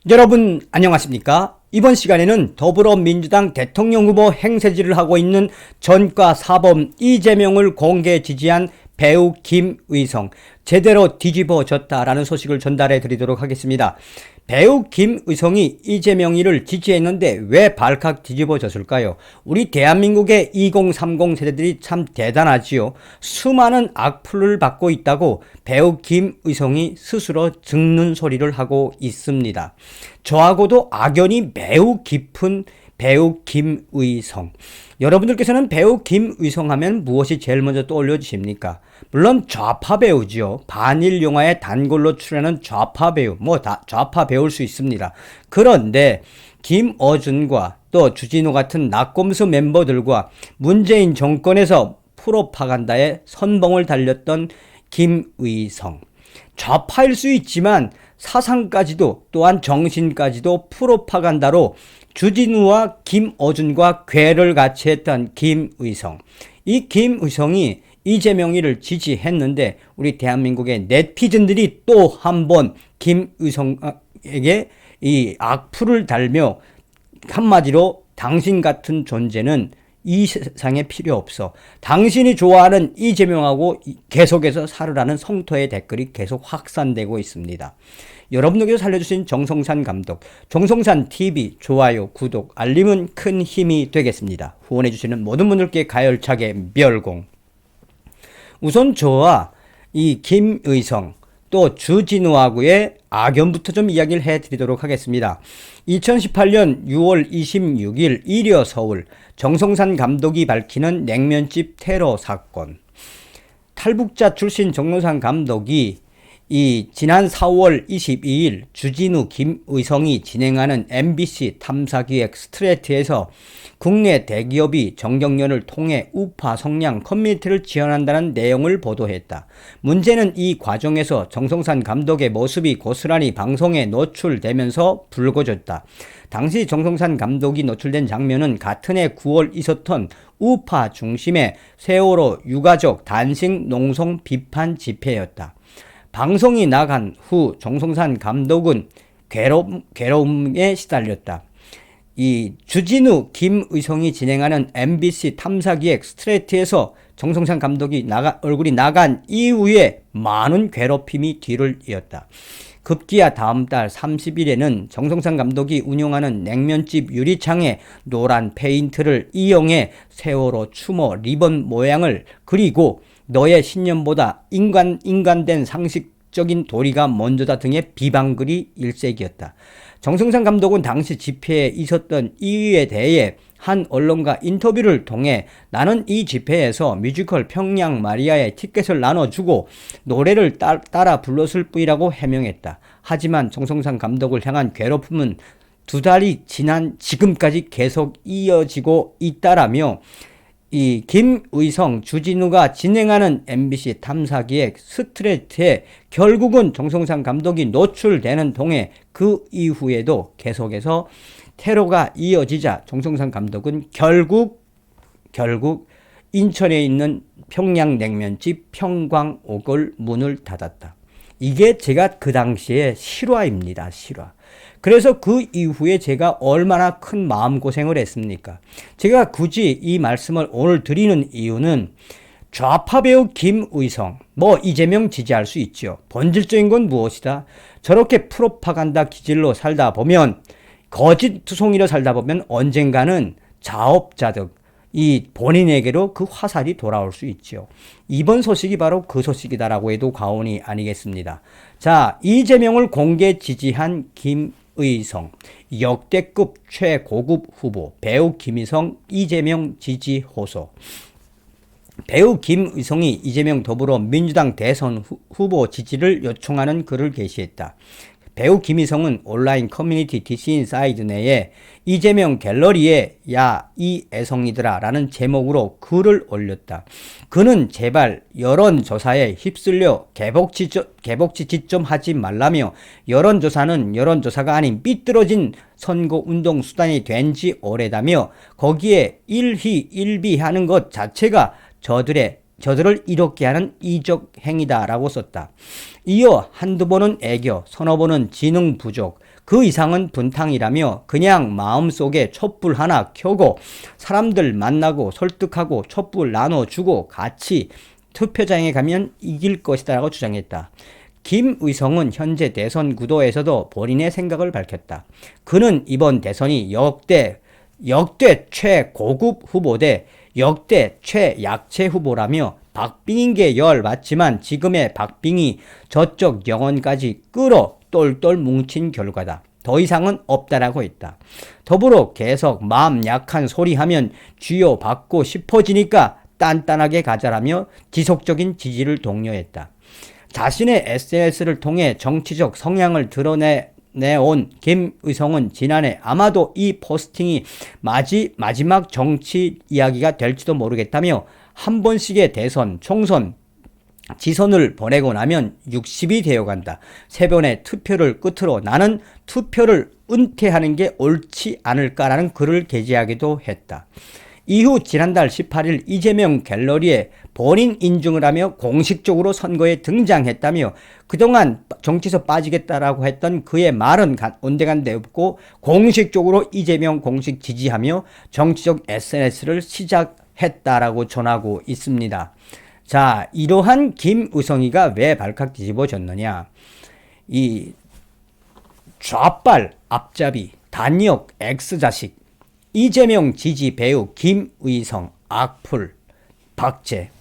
여러분 안녕하십니까? 이번 시간에는 더불어민주당 대통령 후보 행세질을 하고 있는 전과 사범 이재명을 공개 지지한 배우 김의성, 제대로 뒤집어졌다라는 소식을 전달해 드리도록 하겠습니다. 배우 김의성이 이재명이를 지지했는데 왜 발칵 뒤집어졌을까요? 우리 대한민국의 2030 세대들이 참 대단하지요. 수많은 악플을 받고 있다고 배우 김의성이 스스로 죽는 소리를 하고 있습니다. 저하고도 악연이 매우 깊은 배우 김의성. 여러분들께서는 배우 김의성 하면 무엇이 제일 먼저 떠올려주십니까? 물론 좌파 배우죠. 반일 영화에 단골로 출연하는 좌파 배우, 좌파 배울 수 있습니다. 그런데 김어준과 또 주진우 같은 낙검수 멤버들과 문재인 정권에서 프로파간다에 선봉을 달렸던 김의성. 좌파일 수 있지만 사상까지도 또한 정신까지도 프로파간다로 주진우와 김어준과 궤를 같이 했던 김의성. 이 김의성이 이재명이를 지지했는데 우리 대한민국의 네티즌들이 또 한 번 김의성에게 이 악플을 달며 한마디로 당신 같은 존재는 이 세상에 필요 없어. 당신이 좋아하는 이재명하고 계속해서 살으라는 성토의 댓글이 계속 확산되고 있습니다. 여러분들께서 살려주신 정성산 감독, 정성산 TV 좋아요, 구독, 알림은 큰 힘이 되겠습니다. 후원해주시는 모든 분들께 가열차게 멸공. 우선 저와 이 김의성 또 주진우하고의 악연부터 좀 이야기를 해드리도록 하겠습니다. 2018년 6월 26일 일여 서울 정성산 감독이 밝히는 냉면집 테러 사건. 탈북자 출신 정성산 감독이 지난 4월 22일 주진우 김의성이 진행하는 MBC 탐사기획 스트레이트에서 국내 대기업이 정경련을 통해 우파 성향 커뮤니티를 지원한다는 내용을 보도했다. 문제는 이 과정에서 정성산 감독의 모습이 고스란히 방송에 노출되면서 불거졌다. 당시 정성산 감독이 노출된 장면은 같은 해 9월 있었던 우파 중심의 세월호 유가족 단식 농성 비판 집회였다. 방송이 나간 후 정성산 감독은 괴로움에 시달렸다. 이 주진우 김의성이 진행하는 MBC 탐사기획 스트레이트에서 정성산 감독이 얼굴이 나간 이후에 많은 괴롭힘이 뒤를 이었다. 급기야 다음 달 30일에는 정성산 감독이 운영하는 냉면집 유리창에 노란 페인트를 이용해 세월호 추모 리본 모양을 그리고 너의 신념보다 인간된 상식적인 도리가 먼저다 등의 비방글이 일색이었다. 정성산 감독은 당시 집회에 있었던 이유에 대해 한 언론과 인터뷰를 통해 나는 이 집회에서 뮤지컬 평양 마리아의 티켓을 나눠주고 노래를 따라 불렀을 뿐이라고 해명했다. 하지만 정성산 감독을 향한 괴롭힘은 2달이 지난 지금까지 계속 이어지고 있다라며 이 김의성, 주진우가 진행하는 MBC 탐사기획 스트레이트에 결국은 정성산 감독이 노출되는 동에 그 이후에도 계속해서 테러가 이어지자 정성산 감독은 결국 인천에 있는 평양냉면집 평광옥을 문을 닫았다. 이게 제가 그 당시에 실화입니다. 실화. 그래서 그 이후에 제가 얼마나 큰 마음고생을 했습니까? 제가 굳이 이 말씀을 오늘 드리는 이유는 좌파 배우 김의성, 이재명 지지할 수 있죠. 본질적인 건 무엇이다? 저렇게 프로파간다 기질로 살다 보면, 거짓 투성이로 살다 보면 언젠가는 자업자득, 이 본인에게로 그 화살이 돌아올 수 있죠. 이번 소식이 바로 그 소식이다라고 해도 과언이 아니겠습니다. 자, 이재명을 공개 지지한 김의성, 역대급 최고급 후보, 배우 김의성, 이재명 지지 호소. 배우 김의성이 이재명 더불어민주당 대선 후보 지지를 요청하는 글을 게시했다. 배우 김의성은 온라인 커뮤니티 DC인사이드 내에 이재명 갤러리에 야 이 애송이들아 라는 제목으로 글을 올렸다. 그는 제발 여론조사에 휩쓸려 개복치 좀 하지 말라며 여론조사는 여론조사가 아닌 삐뚤어진 선거운동 수단이 된 지 오래다며 거기에 일희일비하는 것 자체가 저들을 이롭게 하는 이적 행위다라고 썼다. 이어 한두 번은 애교, 서너 번은 지능 부족, 그 이상은 분탕이라며 그냥 마음속에 촛불 하나 켜고 사람들 만나고 설득하고 촛불 나눠주고 같이 투표장에 가면 이길 것이다 라고 주장했다. 김의성은 현재 대선 구도에서도 본인의 생각을 밝혔다. 그는 이번 대선이 역대 최고급 후보 대 역대 최약체 후보라며 박빙인 게 열맞지만 지금의 박빙이 저쪽 영혼까지 끌어 똘똘 뭉친 결과다. 더 이상은 없다라고 했다. 더불어 계속 마음 약한 소리 하면 쥐어받고 싶어지니까 단단하게 가자라며 지속적인 지지를 독려했다. 자신의 SNS를 통해 정치적 성향을 드러내온 김의성은 지난해 아마도 이 포스팅이 마지막 정치 이야기가 될지도 모르겠다며 한 번씩의 대선, 총선, 지선을 보내고 나면 60이 되어간다. 3번의 투표를 끝으로 나는 투표를 은퇴하는 게 옳지 않을까라는 글을 게재하기도 했다. 이후 지난달 18일 이재명 갤러리에 본인 인증을 하며 공식적으로 선거에 등장했다며 그동안 정치에서 빠지겠다라고 했던 그의 말은 온데간데 없고 공식적으로 이재명 공식 지지하며 정치적 SNS를 시작했다라고 전하고 있습니다. 자, 이러한 김의성이가 왜 발칵 뒤집어졌느냐. 이 좌빨 앞잡이 단역 X자식 이재명 지지 배우 김의성 악플 박제.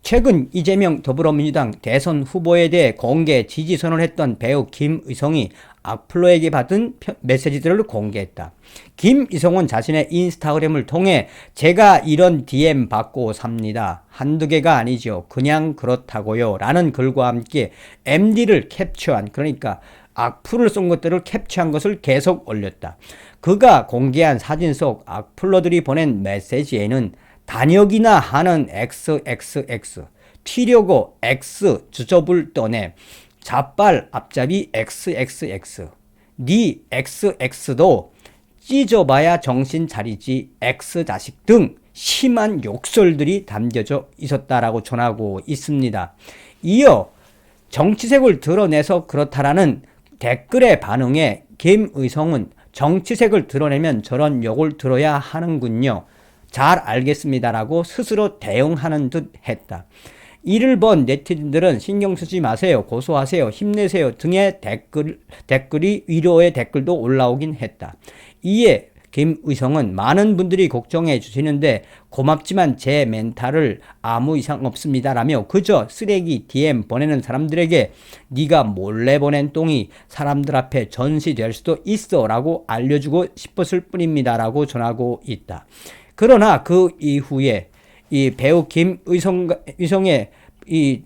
최근 이재명 더불어민주당 대선 후보에 대해 공개 지지 선언을 했던 배우 김의성이 악플러에게 받은 메시지들을 공개했다. 김의성은 자신의 인스타그램을 통해 제가 이런 DM 받고 삽니다. 한두 개가 아니죠. 그냥 그렇다고요. 라는 글과 함께 MD를 캡처한, 그러니까 악플을 쏜 것들을 캡처한 것을 계속 올렸다. 그가 공개한 사진 속 악플러들이 보낸 메시지에는 단역이나 하는 XXX, 튀려고 X 주접을 떠내 좌빨 앞잡이 XXX, 네 XX도 찢어봐야 정신 차리지 X자식 등 심한 욕설들이 담겨져 있었다라고 전하고 있습니다. 이어 정치색을 드러내서 그렇다라는 댓글의 반응에 김의성은 정치색을 드러내면 저런 욕을 들어야 하는군요. 잘 알겠습니다라고 스스로 대응하는 듯 했다. 이를 본 네티즌들은 신경 쓰지 마세요, 고소하세요, 힘내세요 등의 댓글이 위로의 댓글도 올라오긴 했다. 이에 김의성은 많은 분들이 걱정해 주시는데 고맙지만 제 멘탈을 아무 이상 없습니다라며 그저 쓰레기 DM 보내는 사람들에게 네가 몰래 보낸 똥이 사람들 앞에 전시될 수도 있어 라고 알려주고 싶었을 뿐입니다라고 전하고 있다. 그러나 그 이후에 이 배우 김의성의 이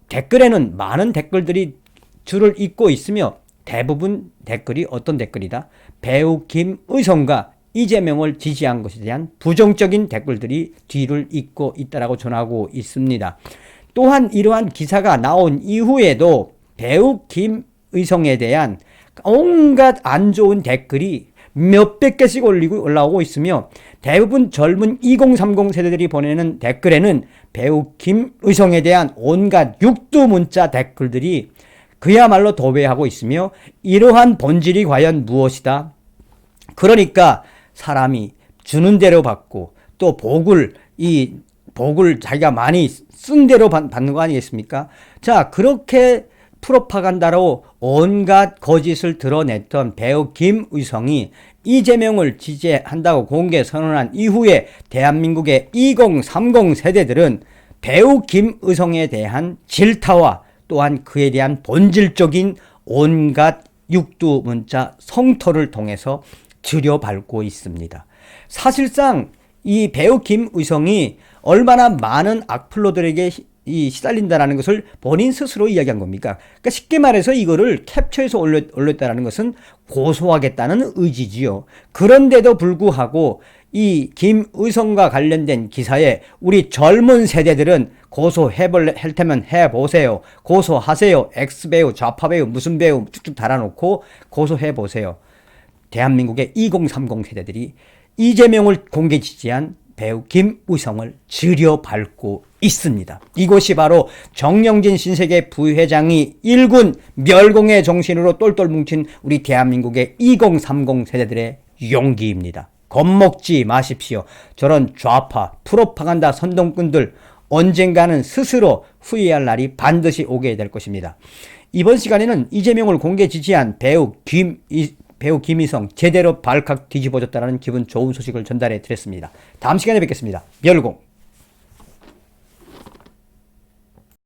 댓글에는 많은 댓글들이 줄을 잇고 있으며 대부분 댓글이 어떤 댓글이다? 배우 김의성과 이재명을 지지한 것에 대한 부정적인 댓글들이 뒤를 잇고 있다라고 전하고 있습니다. 또한 이러한 기사가 나온 이후에도 배우 김의성에 대한 온갖 안 좋은 댓글이 몇백 개씩 올라오고 있으며 대부분 젊은 2030 세대들이 보내는 댓글에는 배우 김의성에 대한 온갖 육두문자 댓글들이 그야말로 도배하고 있으며 이러한 본질이 과연 무엇이다? 그러니까 사람이 주는 대로 받고 또 복을 자기가 많이 쓴 대로 받는 거 아니겠습니까? 자, 그렇게 프로파간다로 온갖 거짓을 드러냈던 배우 김의성이 이재명을 지지한다고 공개 선언한 이후에 대한민국의 2030 세대들은 배우 김의성에 대한 질타와 또한 그에 대한 본질적인 온갖 육두문자 성토를 통해서 들여밟고 있습니다. 사실상 이 배우 김의성이 얼마나 많은 악플러들에게 시달린다라는 것을 본인 스스로 이야기한 겁니까? 그러니까 쉽게 말해서 이거를 캡처해서 올렸다라는 것은 고소하겠다는 의지지요. 그런데도 불구하고 이 김의성과 관련된 기사에 우리 젊은 세대들은 고소할 테면 해보세요. 고소하세요. X배우, 좌파배우, 무슨 배우 쭉쭉 달아놓고 고소해보세요. 대한민국의 2030 세대들이 이재명을 공개 지지한 배우 김의성을 들여밟고 있습니다. 이곳이 바로 정영진 신세계 부회장이 일군 멸공의 정신으로 똘똘 뭉친 우리 대한민국의 2030 세대들의 용기입니다. 겁먹지 마십시오. 저런 좌파 프로파간다 선동꾼들 언젠가는 스스로 후회할 날이 반드시 오게 될 것입니다. 이번 시간에는 이재명을 공개 지지한 배우 김희성 제대로 발칵 뒤집어졌다는 기분 좋은 소식을 전달해 드렸습니다. 다음 시간에 뵙겠습니다. 멸공.